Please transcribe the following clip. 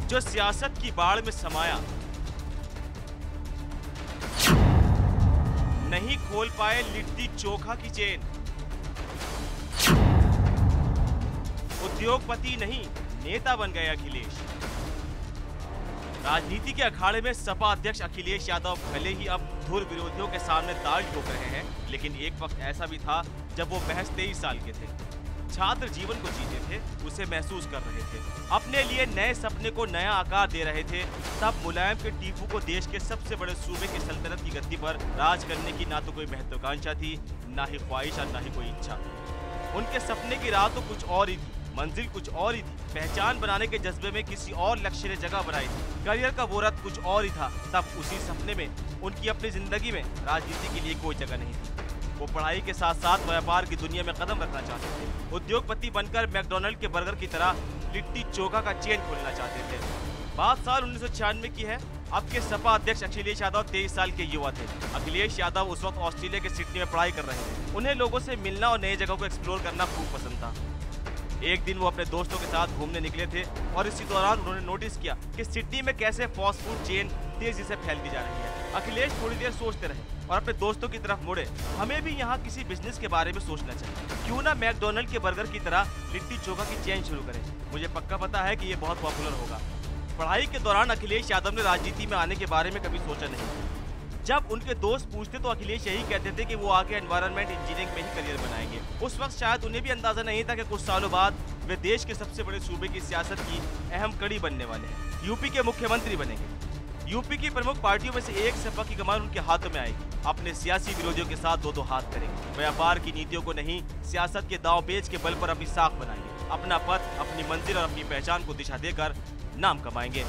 जो सियासत की बाढ़ में समाया, नहीं खोल पाए लिट्टी चोखा की चेन। उद्योगपति नहीं, नेता बन गए अखिलेश। राजनीति के अखाड़े में सपा अध्यक्ष अखिलेश यादव भले ही अब धुर विरोधियों के सामने दाल ठोक रहे हैं, लेकिन एक वक्त ऐसा भी था जब वो महज 23 साल के थे। छात्र जीवन को जीते थे, उसे महसूस कर रहे थे, अपने लिए नए सपने को नया आकार दे रहे थे। तब मुलायम के टीपू को देश के सबसे बड़े सूबे की सल्तनत की गद्दी पर राज करने की ना तो कोई महत्वाकांक्षा थी, ना ही ख्वाहिश और ना ही कोई इच्छा। उनके सपने की राह तो कुछ और ही थी, मंजिल कुछ और ही थी। पहचान बनाने के जज्बे में किसी और लक्ष्य ने जगह बनाई थी। करियर का वो रथ कुछ और ही था। तब उसी सपने में उनकी अपनी जिंदगी में राजनीति के लिए कोई जगह नहीं थी। वो पढ़ाई के साथ साथ व्यापार की दुनिया में कदम रखना चाहते थे। उद्योगपति बनकर मैकडॉनल्ड के बर्गर की तरह लिट्टी चोखा का चेन खोलना चाहते थे। बात साल 1996 की है। अब के सपा अध्यक्ष अखिलेश यादव 23 साल के युवा थे। अखिलेश यादव उस वक्त ऑस्ट्रेलिया के सिडनी में पढ़ाई कर रहे थे। उन्हें लोगों से मिलना और नई जगहों को एक्सप्लोर करना खूब पसंद था। एक दिन वो अपने दोस्तों के साथ घूमने निकले थे और इसी दौरान उन्होंने नोटिस किया कि सिडनी में कैसे फास्ट फूड चेन तेजी से फैलती जा रही है। अखिलेश थोड़ी देर सोचते रहे और अपने दोस्तों की तरफ मुड़े। हमें भी यहाँ किसी बिजनेस के बारे में सोचना चाहिए। क्यों ना मैकडॉनल्ड के बर्गर की तरह लिट्टी चोखा की चेन शुरू करें। मुझे पक्का पता है कि ये बहुत पॉपुलर होगा। पढ़ाई के दौरान अखिलेश यादव ने राजनीति में आने के बारे में कभी सोचा नहीं। जब उनके दोस्त पूछते तो अखिलेश यही कहते थे कि वो आगे एनवायरनमेंट इंजीनियरिंग में ही करियर बनाएंगे। उस वक्त शायद उन्हें भी अंदाजा नहीं था कि कुछ सालों बाद वे देश के सबसे बड़े सूबे की सियासत की अहम कड़ी बनने वाले हैं। यूपी के मुख्यमंत्री बनेंगे। यूपी की प्रमुख पार्टियों में से एक सपा की कमान उनके हाथों में आएगी। अपने सियासी विरोधियों के साथ दो हाथ करेंगे। व्यापार की नीतियों को नहीं, सियासत के दांव पेच के बल पर अपनी साख बनाएंगे। अपना पथ, अपनी मंजिल और अपनी पहचान को दिशा देकर नाम कमाएंगे।